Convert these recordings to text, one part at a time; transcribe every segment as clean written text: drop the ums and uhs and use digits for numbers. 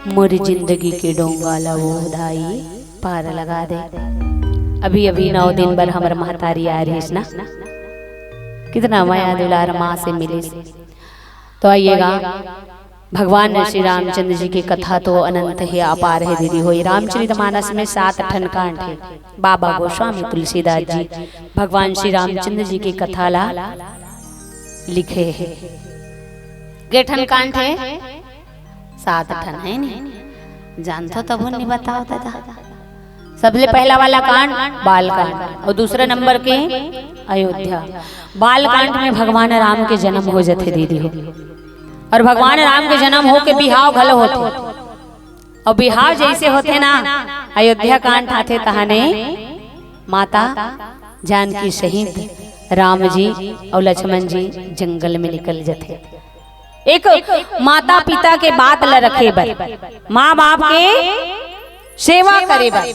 मोरी जिंदगी के डोंगाला वो दाई पार लगा दे। अभी अभी 9 दिन भर हमार महतारी आ रही ना, कितना माया दुलार माँ से मिले। तो आइएगा, भगवान श्री रामचंद्र जी की कथा तो अनंत है, अपार है दीदी हो। रामचरितमानस में 7 ठन कांड है। बाबा गोस्वामी तुलसीदास जी भगवान श्री रामचंद्र जी की कथा ला लिखे है। गेठन कांड है 7 ठन है नहीं जानते तब नहीं बताओ दादा। सबले पहला वाला कांड बाल कांड और दूसरा नंबर के अयोध्या। बाल कांड में भगवान राम के जन्म हो जाते दीदी हो, और भगवान राम के जन्म हो के बिहाव भलो होते, और बिहाव जैसे होते ना अयोध्या कांड आते तहाने माता जानकी सहित राम जी और लक्ष्मण जी जंगल में निकल जाते। एक माता पिता के बात ल रखे बर, माँ बाप के सेवा करे बर।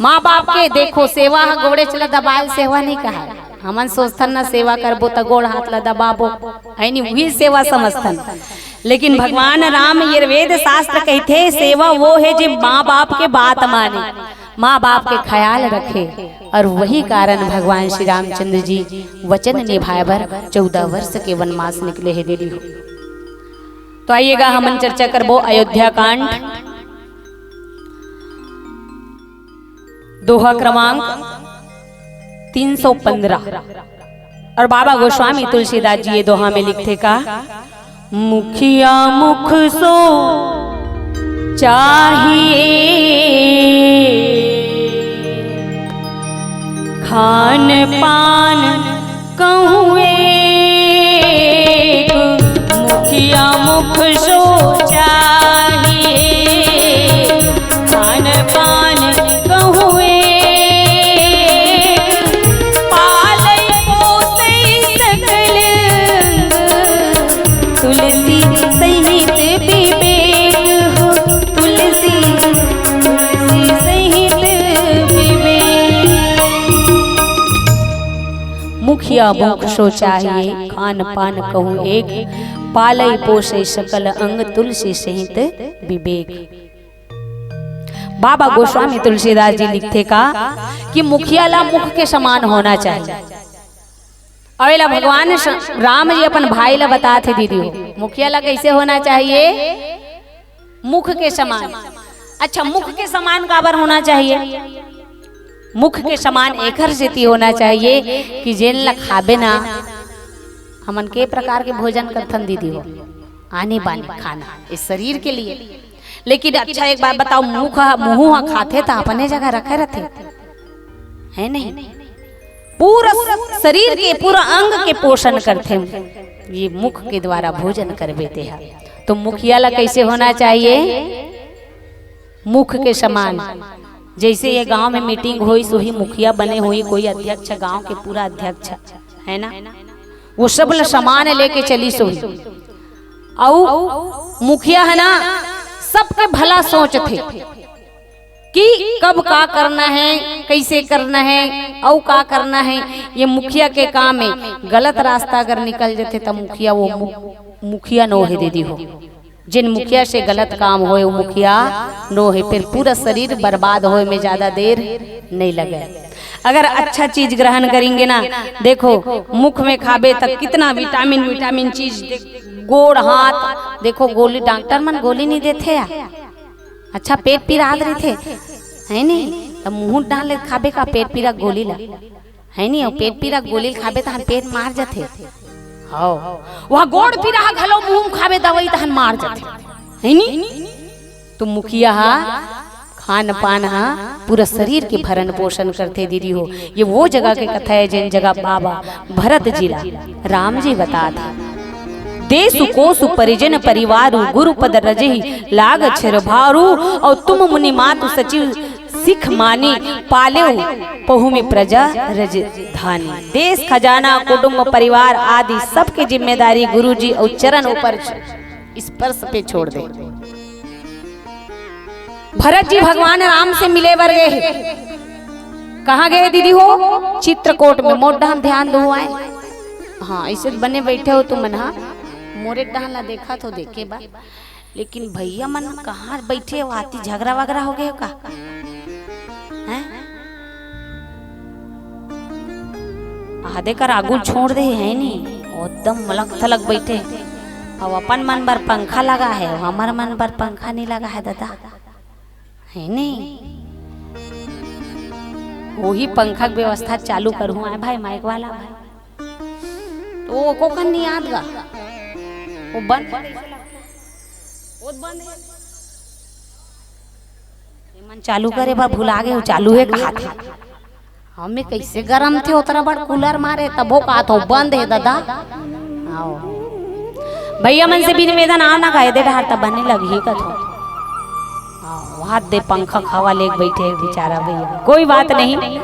माँ बाप के देखो सेवा गोड़े चला दबाल सेवा नहीं कहा। हमन सोचथन ना सेवा करबो त गोड़ हाथ ला दबाबो है नहीं, वही सेवा समझथन। लेकिन भगवान राम ये वेद शास्त्र कहते सेवा वो है जो माँ बाप के बात माने, माँ बाप के ख्याल रखे। और वही कारण भगवान श्री रामचंद्र जी वचन निभाए बर 14 वर्ष के वनवास निकले है दीदी हो। तो आइएगा हमन चर्चा करबो अयोध्या कांड, दोहा क्रमांक 315। और बाबा गोस्वामी तुलसीदास जी ये दोहा में लिखते का, मुखिया मुख सो चाहिए, खान पान कहूँ एक, मुखिया मुख सो चाहिए, खान पान कहूँ एक, पालय पोसै सकल अंग, तुलसी सहित विवेक हो, तुलसी सहित विवेक। मुखिया मुख सो चाहिए, खान पान कहूँ एक, पालय पोषे सकल अंग, तुलसी सहित विवेक। बाबा गोस्वामी तुलसीदास जी लिखते का कि मुखिया ला मुख के समान होना चाहिए। अवेला भगवान राम जी अपन भाई ला बताते दीदी हो, मुखिया ला कैसे होना चाहिए, मुख के समान। अच्छा, मुख के समान काबर होना चाहिए? मुख के समान एकर सेती होना चाहिए कि जेन ला खाबे ना, हमन के प्रकार के भोजन करथन दीदी हो, आने बाने खाना इस शरीर के लिए। लेकिन अच्छा एक बात बताओ, मुंह खाते तो अपने जगह रखे रहते है नहीं, पूरा शरीर के पूरा अंग के पोषण करते ये मुख के द्वारा भोजन कर बेते हैं। तो मुखिया ला कैसे होना चाहिए, मुख के समान। जैसे ये गांव में मीटिंग हुई सोही मुखिया बने हुई, कोई अध्यक्ष गांव के पूरा अध्यक्ष है ना, वो सब सामान लेके चली सोही। और मुखिया है ना सबके भला सोचते कि कब का करना है, कैसे करना है और का करना है। ये मुखिया के काम है। गलत रास्ता अगर निकल जाते तो मुखिया वो मुखिया नो है दीदी हो। जिन मुखिया से गलत काम होए वो मुखिया नो है, फिर पूरा शरीर बर्बाद होए में ज्यादा देर नहीं लगे। अगर अच्छा चीज ग्रहण करेंगे ना, देखो मुख में खाबे तक कितना विटामिन चीज, गोड़ हाथ देखो, गोली डॉक्टर मन गोली नहीं देते या? अच्छा पेट पीरा रहे थे है नहीं, तो मुंह डाल खाबे का पेट पीरा गोली ला है नहीं, और पेट पीरा गोली खाबे तो पेट मार जाते। हाँ वह गोड़ पीरा घलो मुंह खाबे दवाई तहन मार जाते है नहीं। तो मुखिया खान पान पूरा शरीर के भरण पोषण करते दीदी हो। ये वो जगह के कथा है जिन जगह बाबा भरत जिला राम जी बताते, देसु कोसु परिजन परिवारु, गुरु पद रजहि लाग छर भारू, और तुम मुनि मातु सचिव सिख मानी, पाले पहु में प्रजा रज धानी। देश खजाना कुटुंब परिवार आदि सबके जिम्मेदारी गुरुजी और चरण ऊपर स्पर्श पे छोड़ दे। भरत जी भगवान राम से मिले बर गए, कहाँ गए दीदी हो? चित्रकूट में। मोटा ध्यान दो आए, हाँ ऐसे बने बैठे हो तुम ना, मोरे डाला देखा तो देखे बा। लेकिन भैया मन कहाँ बैठे हो, आती झगड़ा वगड़ा हो गए का हैं? आधे कर आगू छोड़ दे है नी, एकदम मलक थलक बैठे। अब अपन मन पर पंखा लगा है, हमार मन पर पंखा नहीं लगा है दादा, है नहीं? वही पंखा की व्यवस्था चालू करूँ आए भाई माइक वाला भाई, तो वो को नहीं याद गा, वो बंद है, मन चालू करे पर भुला गए, चालू है कहा था हमें, कैसे गरम थे उतना बड़ कूलर मारे तब वो कहा था बंद है दादा। आओ भैया मन से भी निवेदन आना कहे दे ढार तब बने लगी कथो, हाथ दे पंखा खावा ले बैठे बेचारा भैया। कोई बात नहीं,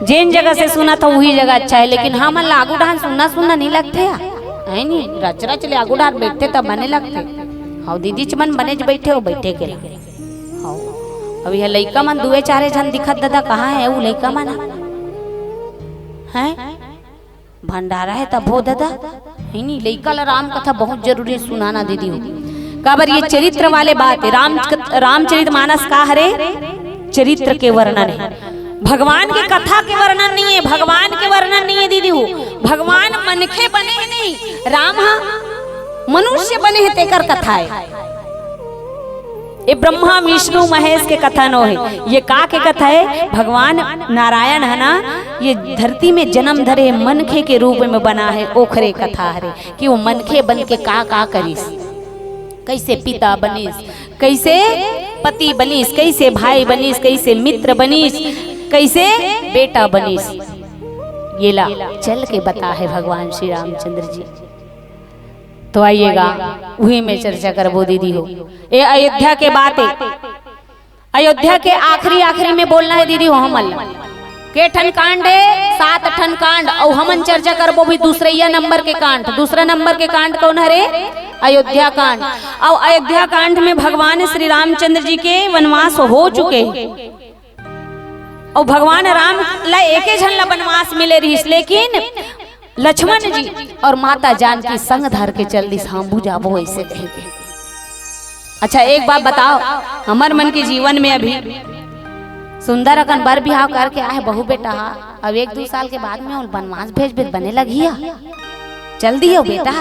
जिन जगह से सुना था वही जगह अच्छा है, लेकिन हम लागू ढान सुनना सुनना नहीं लगते है नहीं, रच रच ले आगू ढान बैठते तब बने लगते। हाँ दीदी चमन बने बैठे हो बैठे के लगे। हाँ अब यह लइका मन दुए चारे जन दिखत दादा, कहाँ है वो लइका मन है? भंडारा है तब हो दादा है नहीं, लइका ला राम कथा बहुत जरूरी है सुनाना दीदी हो। काबर ये चरित्र वाले बात है, रामचरित मानस का हरे चरित्र के वर्णन है, भगवान की कथा के वर्णन नहीं है, भगवान के वर्णन नहीं है दीदी हो। भगवान मनखे बने हैं नहीं, राम मनुष्य बने हैं तेकर कथा है। ये ब्रह्मा विष्णु महेश के कथा नो है, ये का के कथा है? भगवान नारायण है ना, ये धरती में जन्म धरे मनखे के रूप में बना है, ओखरे कथा हरे कि वो मनखे बन के का करीस, कैसे पिता बनीस, कैसे पति बनीस, कैसे भाई बनीस, कैसे मित्र बनीस, कैसे बेटा बनीस, ये ला चल के बता है भगवान श्री रामचंद्र जी। तो आइएगा वही में चर्चा करबो दीदी हो। ये अयोध्या के बात है, अयोध्या के आखिरी में बोलना है दीदी हो। हमल के ठन कांड है, 7 ठन कांड, और हमन चर्चा करबो भी दूसरा नंबर के कांड। दूसरा नंबर के कांड कौन है रे? अयोध्या कांड। और अयोध्या कांड में भगवान श्री रामचंद्र जी के वनवास हो चुके, और भगवान राम ला एक झन ला वनवास मिले रही, लेकिन लक्ष्मण जी और माता जानकी संग धर के चल दी, सांबू जाबो ऐसे कह के। अच्छा एक बात बताओ, हमार मन के जीवन में अभी सुंदर अकन बर बिहाव करके आए बहू बेटा, अब 1-2 साल के बाद में वनवास भेज बने लगी है, चल दी हो बेटा।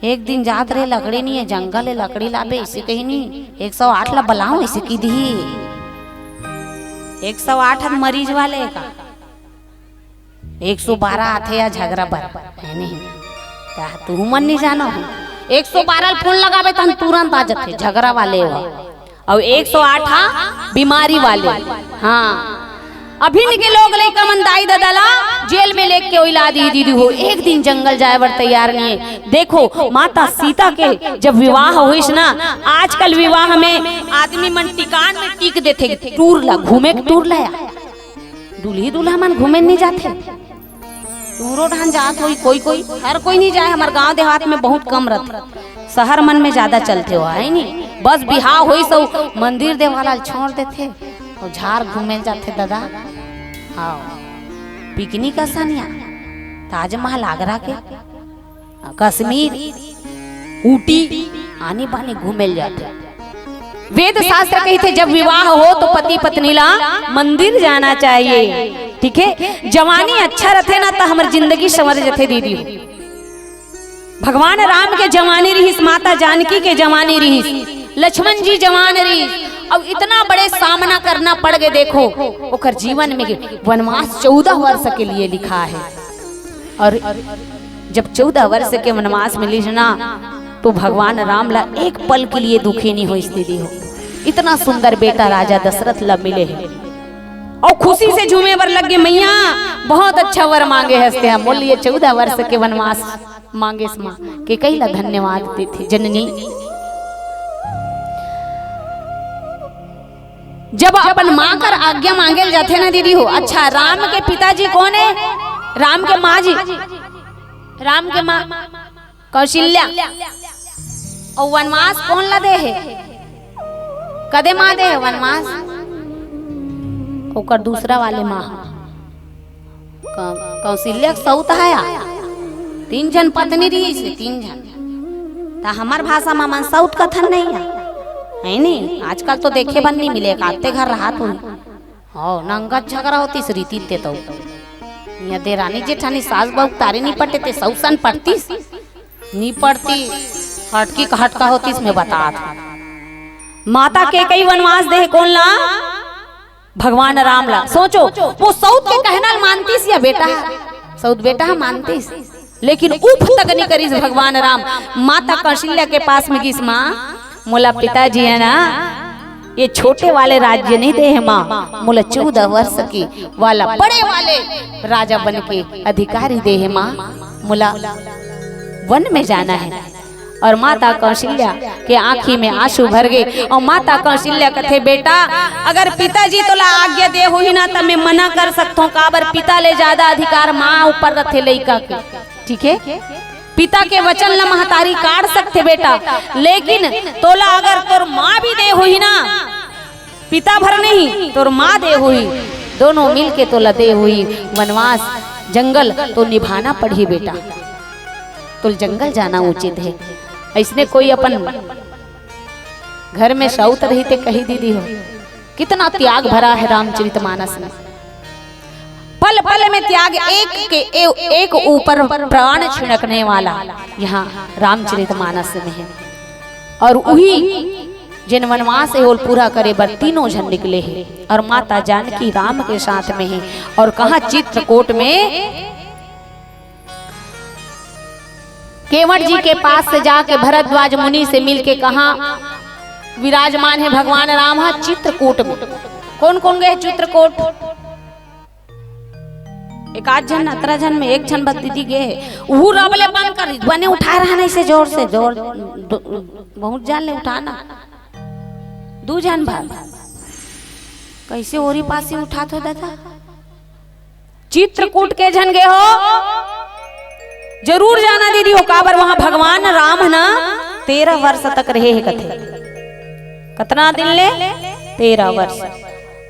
एक दिन जात रहे लकड़ी नहीं है, जंगल है लकड़ी लाबे ऐसे कहीं नहीं, 108 ला बलाऊ ऐसे की दी, 108 मरीज वाले का 112 आथे या झगड़ा बर है नहीं, तू मन नहीं जानो 112 फोन लगावे तो तुरंत आ जाते झगड़ा वाले हो, और 108 बीमारी वाले। हाँ अभी के लोग लइका मन दाई दादा जेल में लेके ओइला दी दीदी हो, एक दिन जंगल जाए बर तैयार नहीं है। देखो माता सीता के जब विवाह हुईस ना, आजकल विवाह में आदमी मन टिकान में टिक देते, टूर ला घूमे टूर लाया, दूल्ही दूल्हा मन घूमे नहीं जाते, टूरो ढान जात हो कोई हर कोई नहीं जाए। हमारे गांव देहात में बहुत कम रहते, शहर मन में ज्यादा चलते हो है नहीं। बस बिहाव हुई सब मंदिर देवाला छोड़ देते और झाड़ घूमे जाते दादा। हाँ पिकनिक आसानिया, ताजमहल आगरा के, कश्मीर ऊटी आने बाने घूमे जाते। वेद शास्त्र कहते जब विवाह हो तो पति पत्नी ला मंदिर जाना चाहिए, ठीक है। जवानी अच्छा रहते ना तो हमारी जिंदगी संवर जाते दीदी। भगवान राम के जवानी रही, माता जानकी के जवानी रही, लक्ष्मण जी जवान रही, अब इतना बड़े सामना करना पड़ गए। देखो ओकर जीवन में वनवास 14 वर्ष के लिए लिखा है, और जब 14 वर्ष के वनवास मिली ना तो भगवान राम ला एक पल के लिए दुखी नहीं हो स्थिति हो। इतना सुंदर बेटा राजा दशरथ ला मिले हैं और खुशी से झूमे वर लग गए, मैया बहुत अच्छा वर मांगे हंसते हैं। बोलिए 14 वर्ष के वनवास मांगे माँ के कई ला धन्यवाद देते जननी। जब अपन माँ कर आज्ञा मांगे जाते ना दीदी हो। अच्छा राम के पिताजी कौन है? राम के माँ जी, राम के माँ कौशल्या। और वनवास कौन ला दे है? कदे माँ दे है वनवास? ओकर दूसरा वाले माँ कौशल्या सौत है। 3 जन पत्नी रही से 3 जन ता हमार भाषा में मन साउथ कथन नहीं है नहीं। आजकल तो देखे बन नहीं मिले आते घर रहा तो हो नंगा झगड़ा होती रीति ते तो या दे रानी जेठानी सास बहू तारे नहीं पड़ते ते सौसन पड़ती नहीं पड़ती हटकी हटका होती इसमें बता माता के कई वनवास दे कौन ला भगवान राम ला। सोचो वो सऊद के कहना मानतीस या बेटा सऊद बेटा मानतीस लेकिन उफ तक नहीं करीस भगवान राम। माता कौशल्या के पास में किस माँ मोला पिताजी है ना ये छोटे वाले राज्य नहीं दे है माँ मोला 14 वर्ष की वाला बड़े वाले राजा बन के अधिकारी दे है माँ मोला वन में जाना है। और माता कौशल्या के आंखी में आंसू भर गए और माता कौशल्या कथे बेटा अगर पिताजी तो ला आज्ञा दे हुई ना तो मैं मना कर सकता हूँ काबर पिता ले ज्यादा अधिकार माँ ऊपर रखे लड़का के ठीक है। पिता के वचन ला महतारी काट सकते बेटा लेकिन तोला अगर तोर माँ भी दे हुई ना पिता भर नहीं तोर माँ दे हुई दोनों मिल के तोला दे हुई वनवास जंगल तो निभाना पड़ी बेटा तो जंगल जाना उचित है। इसने कोई अपन घर में शौत रही थे कही दीदी हो कितना त्याग भरा है रामचरितमानस में। पल पल में त्याग एक ऊपर प्राण छिड़कने वाला यहाँ रामचरितमानस में है। और वही जिन वनवास है वो पूरा करे बर तीनों जन निकले हैं और माता जानकी राम के साथ में है। और कहा चित्रकूट में केवट जी के पास से जाके भरद्वाज मुनि से मिलके कहा विराजमान है भगवान राम है चित्रकूट में। कौन कौन गए चित्रकूट एक आध जन 17 जन में एक जन बस दीदी गए वो रबले बंद कर बने उठा रहा नहीं से जोर बहुत जान ले उठाना 2 जन भर कैसे ओरी पासी उठा तो दादा चित्रकूट के जन गए हो जरूर जाना दीदी हो काबर वहां भगवान राम ना 13 वर्ष तक रहे है कथे कितना दिन ले 13 वर्ष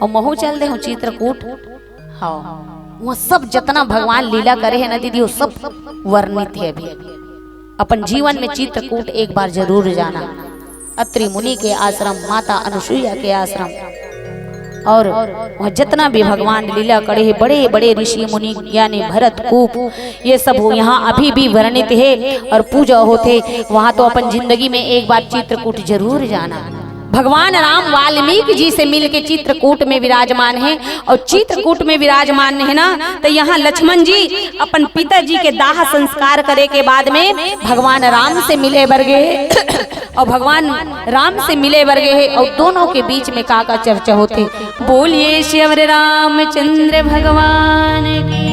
और महू चल दे हो चित्रकूट। हाँ वहाँ सब जितना भगवान लीला करे है ना दीदी वो सब वर्णित है। अभी अपन जीवन में चित्रकूट एक बार जरूर जाना। अत्रि मुनि के आश्रम माता अनुसुईया के आश्रम और वह जितना भी भगवान लीला करे है बड़े बड़े ऋषि मुनि ज्ञानी भरत कूप ये सब यहाँ अभी भी वर्णित है और पूजा होते वहाँ तो अपन जिंदगी में एक बार चित्रकूट जरूर जाना। भगवान राम वाल्मीकि जी से मिलके चित्रकूट में विराजमान है और चित्रकूट में विराजमान है ना तो यहाँ लक्ष्मण जी अपन पिताजी के दाह संस्कार करे के बाद में भगवान राम से मिले बरगे और भगवान राम से मिले वर्गे है और दोनों के बीच में का चर्चा होते। बोलिए श्री रामचंद्र भगवान की।